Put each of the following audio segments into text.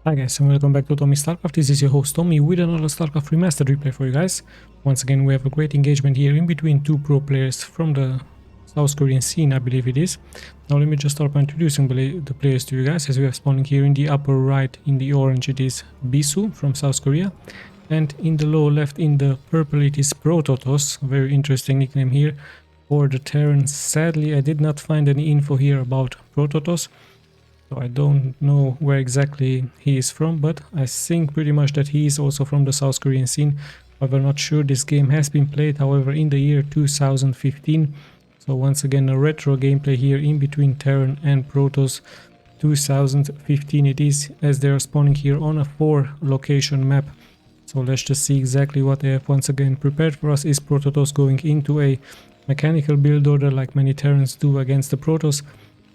Hi guys, and welcome back to Tommy's Starcraft. This is your host Tommy with another Starcraft Remastered replay for you guys. Once again, we have a great engagement here in between two pro players from the South Korean scene, I believe it is. Now let me just start by introducing the players to you guys. As we have spawning here in the upper right in the orange, it is BISU from South Korea. And in the lower left in the purple, it is PROTOTOSS, a very interesting nickname here for the Terran. Sadly, I did not find any info here about PROTOTOSS. So I don't know where exactly he is from, but I think pretty much that he is also from the South Korean scene. However, not sure. This game has been played, however, in the year 2015. So once again, a retro gameplay here in between Terran and Protoss. 2015 it is, as they are spawning here on a 4-location map. So let's just see exactly what they have once again prepared for us. Is PROTOTOSS going into a mechanical build order like many Terrans do against the Protoss,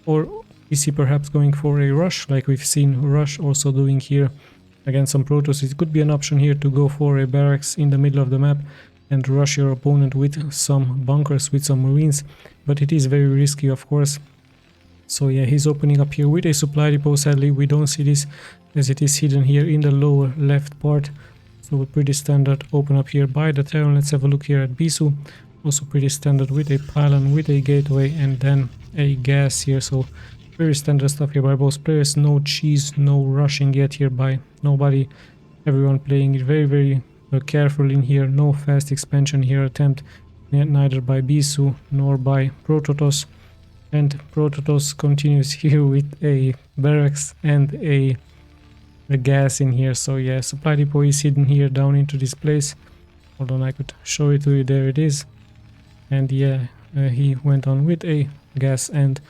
or is he perhaps going for a rush like we've seen Rush also doing here against some Protoss? It could be an option here to go for a barracks in the middle of the map and rush your opponent with some bunkers, with some marines, but it is very risky, of course. So yeah, he's opening up here with a supply depot. Sadly, we don't see this as it is hidden here in the lower left part. So pretty standard open up here by the Terran. Let's have a look here at BISU. Also pretty standard with a pylon, with a gateway, and then a gas here. So very standard stuff here by both players. No cheese, no rushing yet here by nobody. Everyone playing it very careful in here. No fast expansion here attempt, neither by BISU nor by PROTOTOSS. And PROTOTOSS continues here with a barracks and a gas in here. So yeah, supply depot is hidden here down into this place. Hold on, I could show it to you. There it is. And yeah, he went on with a gas and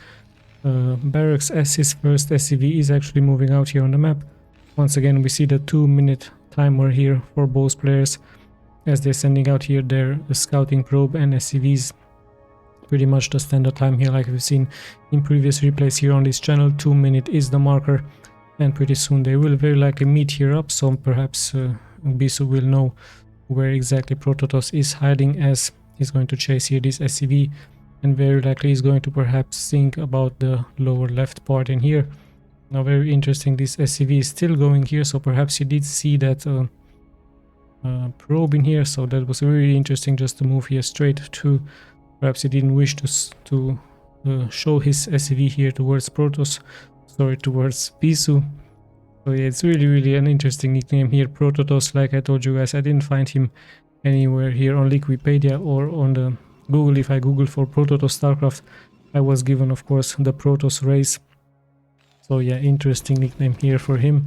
barracks as his first SCV is actually moving out here on the map. Once again, we see the 2-minute timer here for both players as they're sending out here their scouting probe and SCVs. Pretty much the standard time here, like we've seen in previous replays here on this channel. 2 minutes is the marker, and pretty soon they will very likely meet here up. So perhaps BISU will know where exactly PROTOTOSS is hiding, as he's going to chase here this SCV. And very likely is going to perhaps think about the lower left part in here. Now very interesting, this SCV is still going here, so perhaps he did see that probe in here, so that was really interesting just to move here straight to. Perhaps he didn't wish to show his SCV here towards Protoss, sorry, towards BISU. So yeah, it's really an interesting nickname here, PROTOTOSS. Like I told you guys, I didn't find him anywhere here on Wikipedia or on the Google. If I Google for PROTOTOSS StarCraft, I was given, of course, the Protoss race. So yeah, interesting nickname here for him.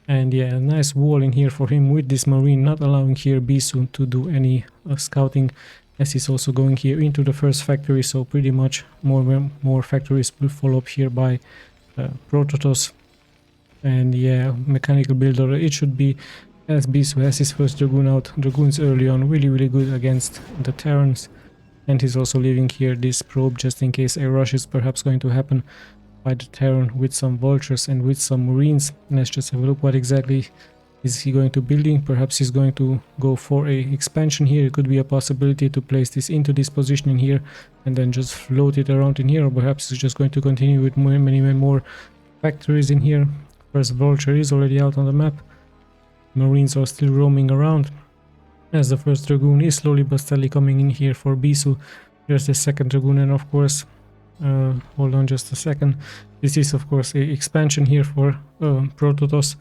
And yeah, a nice wall in here for him with this marine, not allowing here BISU to do any scouting, as he's also going here into the first factory. So pretty much more factories will follow up here by PROTOTOSS. And yeah, mechanical builder, it should be, as BISU has his first Dragoon out. Dragoons early on really good against the Terrans. And he's also leaving here this probe just in case a rush is perhaps going to happen by the Terran with some vultures and with some marines. Let's just have a look what exactly is he going to building. Perhaps he's going to go for a expansion here. It could be a possibility to place this into this position in here and then just float it around in here. Or perhaps he's just going to continue with many more factories in here. First vulture is already out on the map. Marines are still roaming around, as the first Dragoon is slowly but steadily coming in here for BISU. There's the second Dragoon, and of course, hold on just a second. This is of course a expansion here for PROTOTOSS.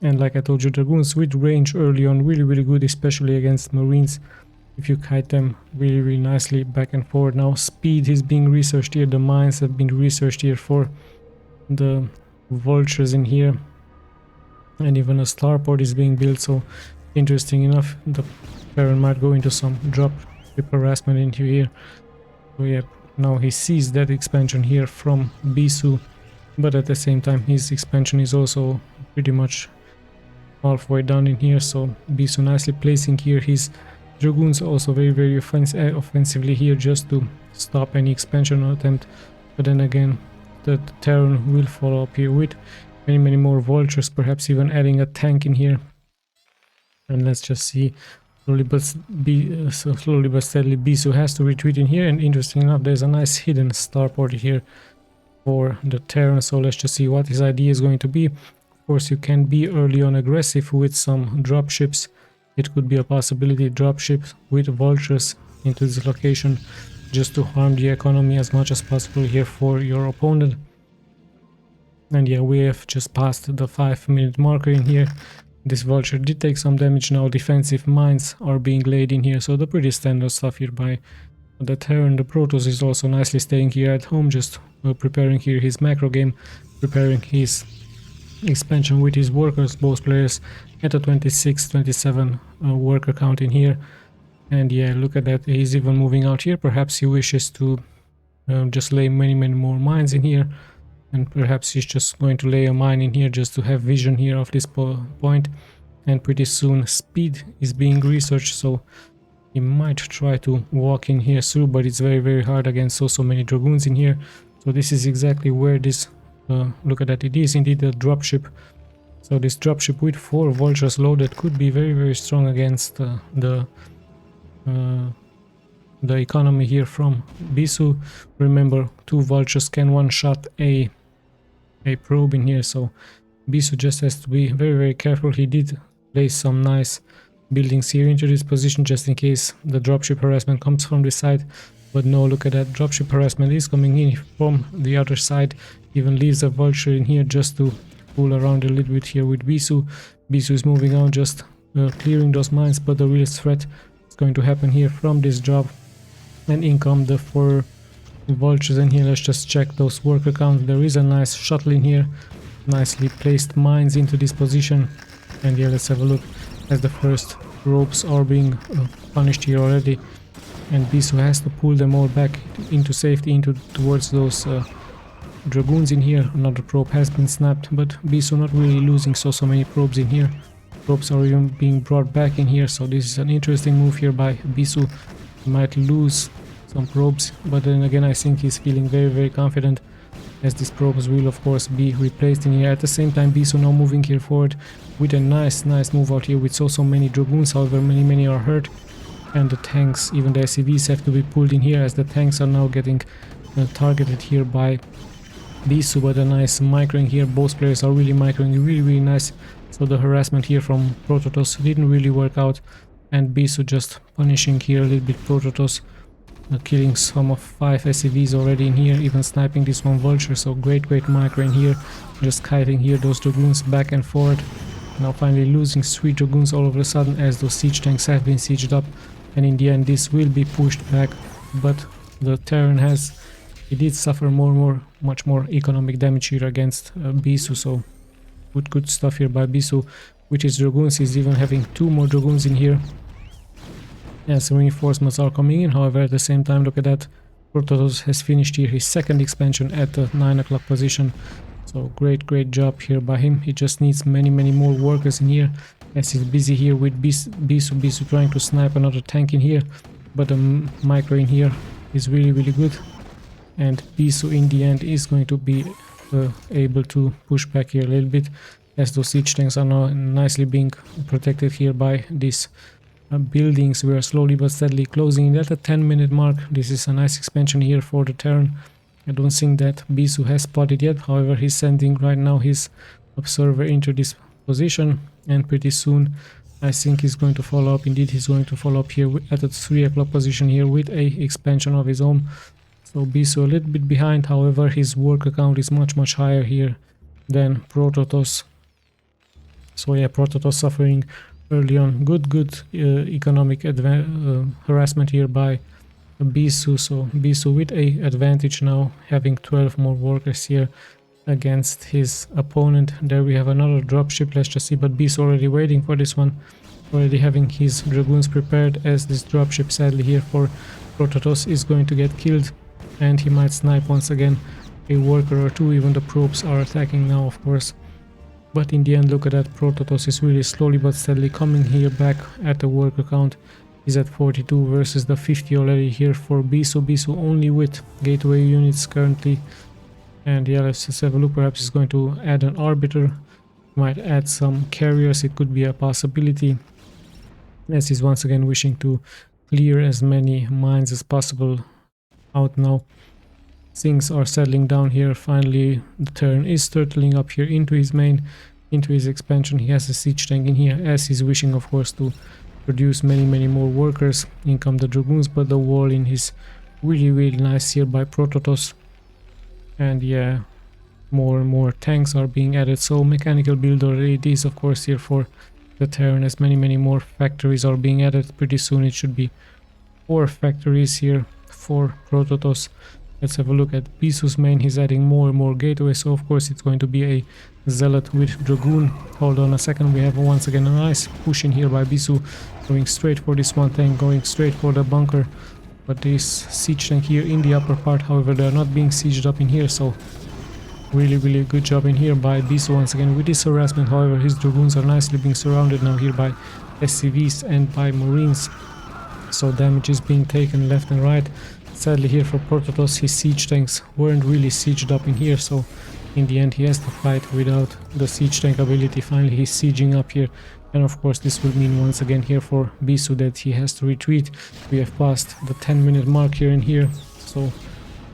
And like I told you, Dragoons with range early on, really good, especially against Marines. If you kite them really nicely back and forward. Now speed is being researched here. The mines have been researched here for the vultures in here. And even a starport is being built, so interesting enough, the Terran might go into some drop ship harassment into here. So yeah, now he sees that expansion here from BISU, but at the same time his expansion is also pretty much halfway down in here. So BISU nicely placing here his Dragoons also very offensively here just to stop any expansion attempt. But then again, the Terran will follow up here with many more vultures, perhaps even adding a tank in here. And let's just see, slowly but steadily BISU has to retreat in here. And interesting enough, there's a nice hidden starport here for the Terran. So let's just see what his idea is going to be. course, you can be early on aggressive with some dropships. It could be a possibility, dropships with vultures into this location just to harm the economy as much as possible here for your opponent. And yeah, we have just passed the 5-minute marker in here. This vulture did take some damage. Now defensive mines are being laid in here, so the pretty standard stuff here by the Terran. The Protoss is also nicely staying here at home, just preparing here his macro game, preparing his expansion with his workers, both players at a 26-27 worker count in here. And yeah, look at that, he's even moving out here. Perhaps he wishes to just lay many more mines in here, and perhaps he's just going to lay a mine in here just to have vision here of this point. And pretty soon speed is being researched, so he might try to walk in here through, but it's very hard against so many dragoons in here. So this is exactly where this look at that, it is indeed a dropship. So this dropship with 4 vultures loaded could be very strong against the economy here from BISU. Remember, 2 vultures can one-shot a probe in here, so BISU just has to be very careful. He did place some nice buildings here into this position just in case the dropship harassment comes from this side. But no, look at that, dropship harassment is coming in from the other side. Even leaves a vulture in here just to fool around a little bit here with BISU. BISU is moving out, just clearing those mines, but the real threat is going to happen here from this job. And in come the 4 vultures in here. Let's just check those worker counts. There is a nice shuttle in here, nicely placed mines into this position. And yeah, let's have a look as the first ropes are being punished here already. And BISU has to pull them all back into safety, towards those dragoons in here. Another probe has been snapped, but BISU not really losing so many probes in here. Probes are even being brought back in here, so this is an interesting move here by BISU. He might lose some probes, but then again I think he's feeling very confident, as these probes will of course be replaced in here. At the same time, BISU now moving here forward with a nice move out here with so many dragoons. However, many are hurt, and the tanks, even the SCVs, have to be pulled in here, as the tanks are now getting targeted here by BISU. But a nice microing here, both players are really microing really nice. So the harassment here from Prototoss didn't really work out, and BISU just punishing here a little bit Prototoss, killing some of 5 SCVs already in here, even sniping this one vulture. So great micro in here, just kiting here those dragoons back and forth. Now finally losing 3 dragoons all of a sudden, as those siege tanks have been sieged up, and in the end this will be pushed back. But the Terran he did suffer much more economic damage here against BISU, so good stuff here by BISU. With his dragoons, he's even having 2 more dragoons in here. Yes, reinforcements are coming in. However, at the same time, look at that, Prototoss has finished here his 2nd expansion at the 9 o'clock position. So great job here by him. He just needs many more workers in here, as he's busy here with BISU trying to snipe another tank in here. But the micro in here is really good, and BISU in the end is going to be able to push back here a little bit, as those siege tanks are now nicely being protected here by these buildings. We are slowly but steadily closing in at the 10-minute mark. This is a nice expansion here for the Terran. I don't think that BISU has spotted yet. However, he's sending right now his observer into this position, and pretty soon I think he's going to follow up. Indeed, he's going to follow up here at the 3 o'clock position here with a expansion of his own. So BISU a little bit behind. However, his worker count is much higher here than Prototoss. So yeah, Prototoss suffering early on. Good economic harassment here by BISU. So BISU with a advantage now, having 12 more workers here against his opponent. There we have another dropship. Let's just see, but BISU already waiting for this one, already having his dragoons prepared, as this dropship sadly here for Prototoss is going to get killed, and he might snipe once again a worker or 2. Even the probes are attacking now, of course. But in the end, look at that, Prototoss is really slowly but steadily coming here back at the worker count. He's at 42 versus the 50 already here for BISU. BISU only with gateway units currently. And yeah, let's just have a look. Perhaps he's going to add an arbiter, might add some carriers, it could be a possibility, as he's once again wishing to clear as many mines as possible out now. Things are settling down here. Finally, the Terran is turtling up here into his main, into his expansion. He has a siege tank in here, as he's wishing, of course, to produce many more workers. In come the dragoons, but the wall in his really nice here by PROTOTOSS. And yeah, more and more tanks are being added, so mechanical build already it is, of course, here for the Terran, as many more factories are being added. Pretty soon it should be 4 factories here for PROTOTOSS. Let's have a look at BISU's main. He's adding more and more gateways, so of course it's going to be a zealot with dragoon. Hold on a second, we have once again a nice push in here by BISU, going straight for this one tank, going straight for the bunker. But this siege tank here in the upper part, however, they are not being sieged up in here, so really good job in here by BISU once again with this harassment. However, his dragoons are nicely being surrounded now here by SCVs and by marines, so damage is being taken left and right. Sadly here for PROTOTOSS, his siege tanks weren't really sieged up in here, so in the end he has to fight without the siege tank ability. Finally he's sieging up here, and of course this will mean once again here for BISU that he has to retreat. We have passed the 10-minute mark here and here, so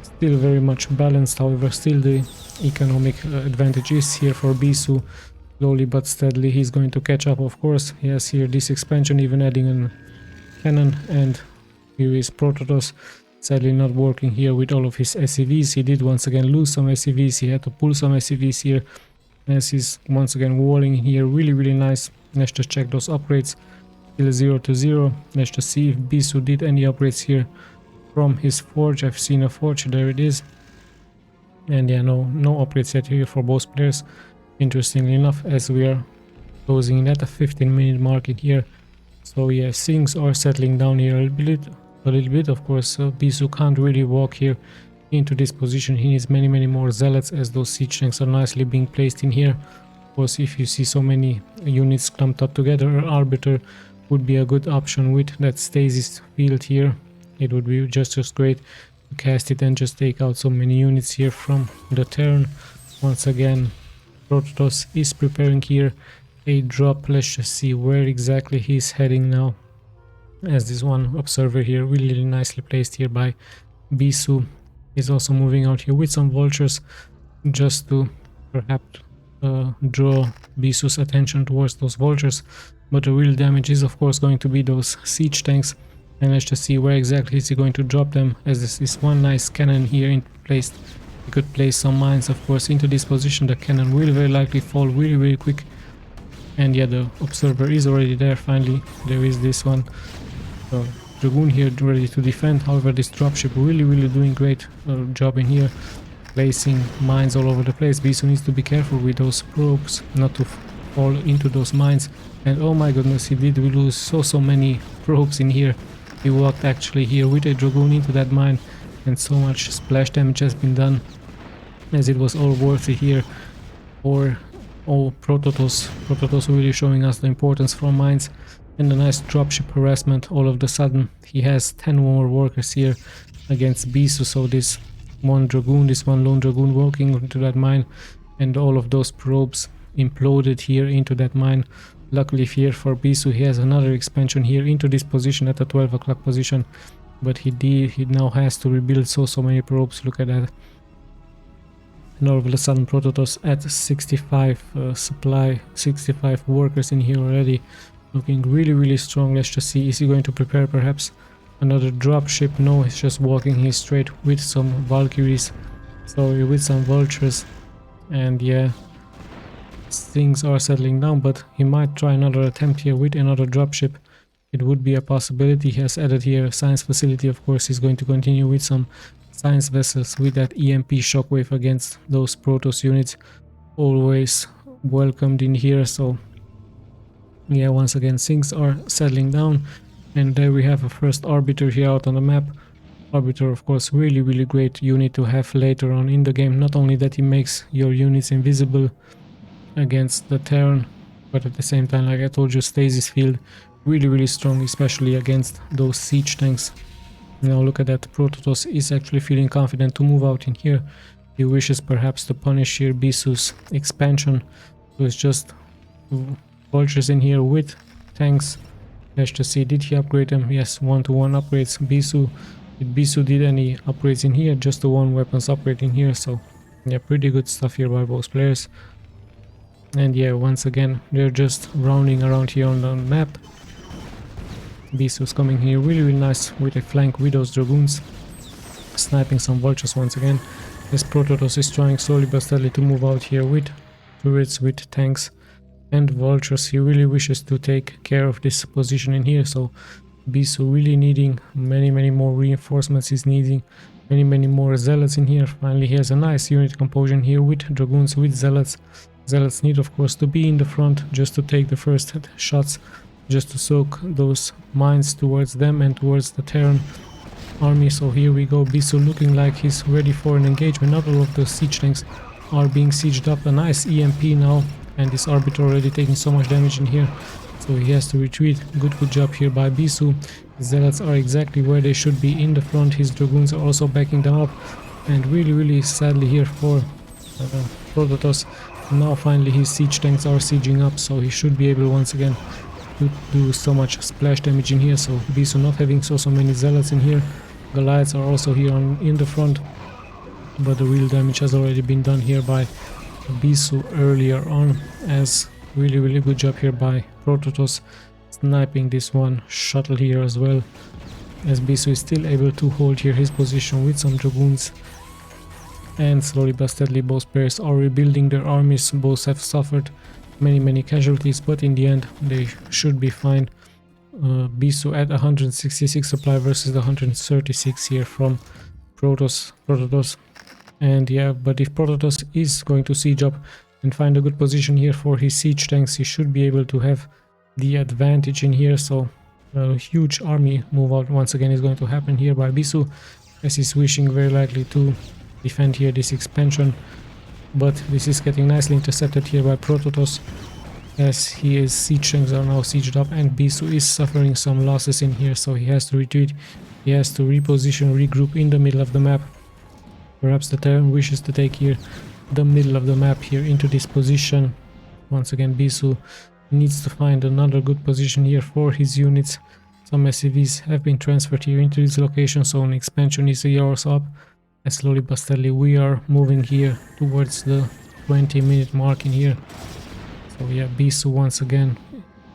still very much balanced. However, still the economic advantage is here for BISU. Slowly but steadily he's going to catch up, of course. He has here this expansion, even adding a cannon, and here is PROTOTOSS. Sadly not working here with all of his SCVs. He did once again lose some SCVs. He had to pull some SCVs here, as he's once again walling here. Really nice. Let's just check those upgrades. Still 0-0. Let's just see if BISU did any upgrades here from his forge. I've seen a forge, there it is. And yeah, no upgrades yet here for both players, interestingly enough, as we are closing in at a 15-minute mark in here. So yeah, things are settling down here a little bit. Of course, BISU can't really walk here into this position. He needs many more zealots, as those siege tanks are nicely being placed in here. Of course, if you see so many units clumped up together, an arbiter would be a good option with that stasis field here. It would be just as great to cast it and just take out so many units here from the Terran. Once again, PROTOTOSS is preparing here a drop. Let's just see where exactly he's heading now, as this one observer here really nicely placed here by BISU is also moving out here with some vultures, just to perhaps draw BISU's attention towards those vultures. But the real damage is of course going to be those siege tanks, and let's just see where exactly is he going to drop them, as this is one nice cannon here in place. He could place some mines, of course, into this position. The cannon will very likely fall really quick, and yeah, the observer is already there. Finally there is this one dragoon here ready to defend. However, this dropship really doing great job in here, placing mines all over the place. BISU needs to be careful with those probes not to fall into those mines. And oh my goodness, he did lose so many probes in here. He walked actually here with a dragoon into that mine, and so much splash damage has been done, as it was all worth it here for PROTOTOSS. PROTOTOSS really showing us the importance from mines. And a nice dropship harassment. All of a sudden he has 10 more workers here against BISU, so this one lone dragoon walking into that mine, and all of those probes imploded here into that mine. Luckily here for BISU, he has another expansion here into this position at the 12 o'clock position, but he now has to rebuild so many probes. Look at that. And all of a sudden PROTOTOSS at 65 supply, 65 workers in here already, looking really strong. Let's just see, is he going to prepare perhaps another dropship? No, he's just walking here straight with some Valkyries, sorry, with some vultures. And yeah, things are settling down, but he might try another attempt here with another dropship. It would be a possibility. He has added here a science facility. Of course, he's going to continue with some science vessels with that EMP shockwave against those Protoss units. Always welcomed in here. So yeah, once again things are settling down, and there we have a first arbiter here out on the map. Arbiter, of course, really great unit to have later on in the game. Not only that he makes your units invisible against the Terran, but at the same time, like I told you, stasis field really strong, especially against those siege tanks. Now look at that, PROTOTOSS is actually feeling confident to move out in here. He wishes perhaps to punish here BISU's expansion, so it's just vultures in here with tanks. Let's just see, did he upgrade them? Yes, 1-to-1 upgrades. BISU did any upgrades in here? Just the one weapons upgrade in here. So yeah, pretty good stuff here by both players. And yeah, once again they're just rounding around here on the map. BISU's coming here really nice with a flank with those dragoons, sniping some vultures once again, as Prototoss is trying slowly but steadily to move out here with turrets, with tanks and vultures. He really wishes to take care of this position in here, so BISU really needing many more reinforcements. He's needing many more zealots in here. Finally he has a nice unit composition here with dragoons, with zealots. Zealots need of course to be in the front just to take the first shots, just to soak those mines towards them and towards the Terran army. So here we go, BISU looking like he's ready for an engagement. Not all of the siege tanks are being sieged up. A nice EMP now, and this Arbiter already taking so much damage in here, so he has to retreat. Good job here by BISU. Zealots are exactly where they should be in the front. His dragoons are also backing them up, and really sadly here for Prototoss. Now finally his siege tanks are sieging up, so he should be able once again to do so much splash damage in here. So BISU not having so many zealots in here. Goliaths are also here in the front, but the real damage has already been done here by BISU earlier on, as really good job here by Prototoss sniping this one shuttle here as well, as BISU is still able to hold here his position with some dragoons. And slowly but steadily both players are rebuilding their armies. Both have suffered many casualties, but in the end they should be fine. BISU at 166 supply versus the 136 here from Prototoss. And yeah, but if Prototoss is going to siege up and find a good position here for his siege tanks, he should be able to have the advantage in here. So a huge army move out once again is going to happen here by BISU, as he's wishing very likely to defend here this expansion, but this is getting nicely intercepted here by Prototoss, as his siege tanks are now sieged up, and BISU is suffering some losses in here, so he has to retreat. He has to reposition, regroup in the middle of the map. Perhaps the Terran wishes to take here the middle of the map here into this position. Once again BISU needs to find another good position here for his units. Some SCVs have been transferred here into this location, so an expansion is yours up. And slowly but steadily we are moving here towards the 20-minute mark in here. So yeah, BISU once again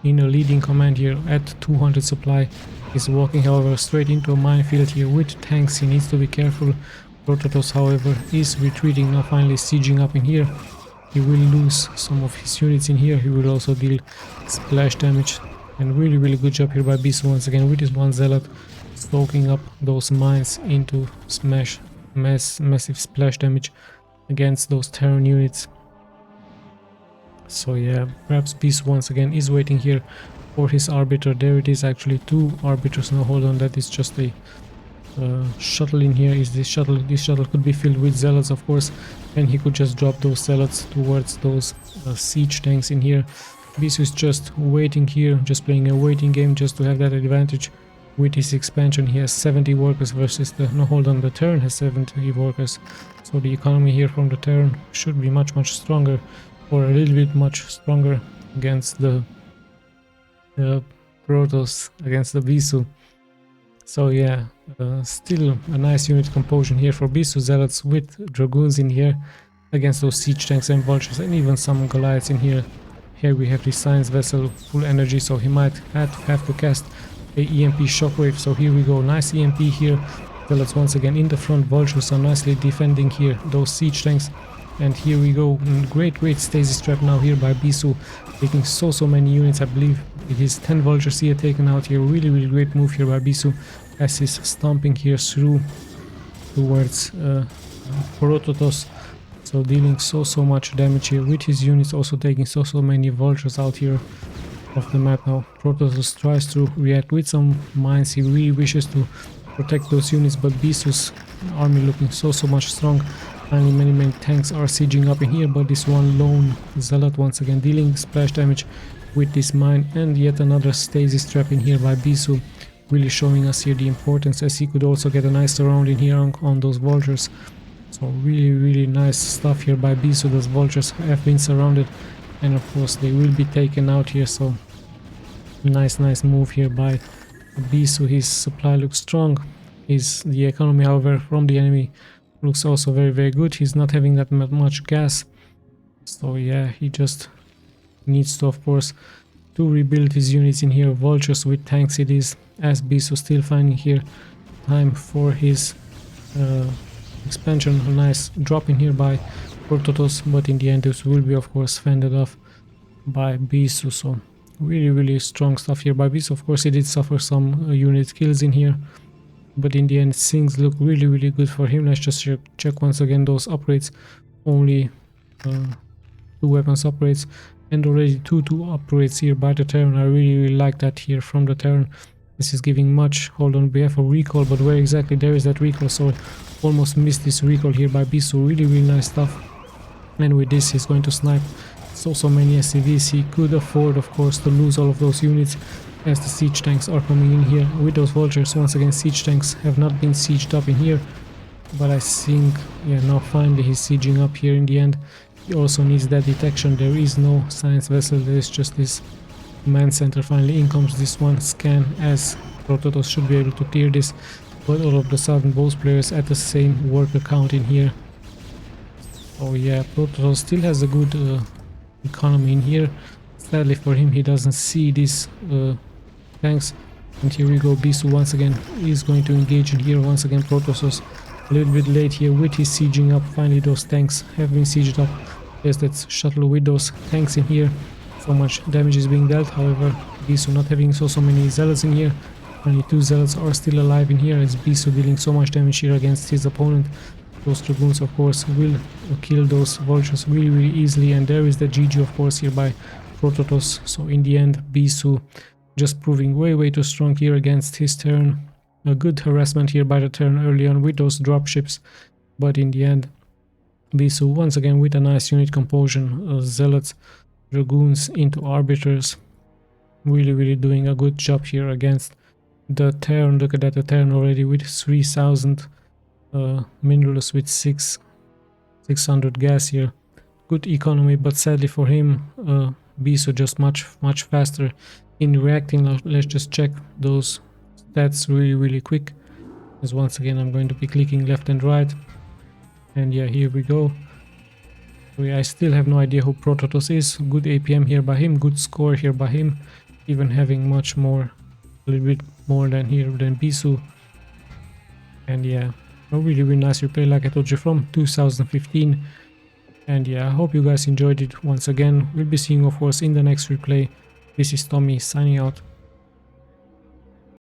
in a leading command here at 200 supply. He's walking however straight into a minefield here with tanks. He needs to be careful. Prototoss however is retreating, now finally sieging up in here. He will lose some of his units in here. He will also deal splash damage, and really good job here by BISU once again with his one zealot soaking up those mines into massive splash damage against those Terran units. So yeah, perhaps BISU once again is waiting here for his Arbiter. There it is, actually 2 Arbiters. Now hold on, that is just a shuttle in here. Is this shuttle? This shuttle could be filled with zealots of course, and he could just drop those zealots towards those siege tanks in here. BISU is just waiting here, just playing a waiting game just to have that advantage. With his expansion he has 70 workers versus the, no hold on, the Terran has 70 workers, so the economy here from the Terran should be much stronger, or a little bit much stronger against the Protoss, against the BISU. So yeah, still a nice unit composition here for BISU. Zealots with dragoons in here against those siege tanks and vultures, and even some Goliaths in here. Here we have the science vessel full energy, so he might have to cast a EMP shockwave. So here we go, nice EMP here. Zealots once again in the front. Vultures are nicely defending here those siege tanks, and here we go, great stasis trap now here by BISU, taking so many units. I believe it is 10 vultures here taken out here. Really great move here by BISU, as he's stomping here through towards Prototoss, so dealing so much damage here with his units, also taking so many vultures out here of the map. Now Protoss tries to react with some mines. He really wishes to protect those units, but BISU's army looking so much strong. Finally many tanks are sieging up in here, but this one lone zealot once again dealing splash damage with this mine, and yet another stasis trap in here by BISU, really showing us here the importance, as he could also get a nice surround in here on those vultures. So really nice stuff here by BISU. Those vultures have been surrounded, and of course they will be taken out here. So nice move here by BISU. His supply looks strong. The economy however from the enemy looks also very good. He's not having that much gas, so yeah, he just Needs to, of course, to rebuild his units in here. Vultures with tanks it is, as BISU still finding here time for his expansion. A nice drop in here by PROTOTOSS, but in the end this will be, of course, fended off by BISU. So really strong stuff here by BISU. Of course, he did suffer some unit kills in here, but in the end things look really good for him. Let's just check once again those upgrades. Only 2 weapons upgrades, and already 2 upgrades here by the Terran. I really like that here from the Terran. This is giving much. Hold on, we have a recall, but where exactly there is that recall? So almost missed this recall here by BISU. Really nice stuff. And with this he's going to snipe so many SCVs. He could afford, of course, to lose all of those units, as the siege tanks are coming in here with those vultures. Once again, siege tanks have not been sieged up in here, but I think, yeah, now finally he's sieging up here in the end. He also needs that detection. There is no science vessel, there is just this command center. Finally in comes this one scan, as PROTOTOSS should be able to clear this, but all of the sudden both players at the same worker count in here. Oh yeah, PROTOTOSS still has a good economy in here. Sadly for him, he doesn't see these tanks. And here we go, BISU once again is going to engage in here. Once again, PROTOTOSS a little bit late here with his sieging up. Finally those tanks have been sieged up. Yes, that's shuttle with those tanks in here. So much damage is being dealt. However, BISU not having so many zealots in here. Only 2 zealots are still alive in here, as BISU dealing so much damage here against his opponent. Those dragoons, of course, will kill those vultures really easily, and there is the GG, of course, here by PROTOTOSS. So in the end, BISU just proving way too strong here against his Terran. A good harassment here by the Terran early on with those dropships, but in the end, BISU once again with a nice unit composition, zealots, dragoons into arbiters, really doing a good job here against the Terran. Look at that, the Terran already with 3000 minerals, with 600 gas here. Good economy, but sadly for him, BISU just much faster in reacting. Let's just check those stats really quick, as once again I'm going to be clicking left and right. And yeah, here we go. I still have no idea who PROTOTOSS is. Good APM here by him, good score here by him, even having much more, a little bit more than here than BISU. And yeah, a really nice replay, like I told you, from 2015. And yeah, I hope you guys enjoyed it. Once again, we'll be seeing, of course, in the next replay. This is Tommy signing out.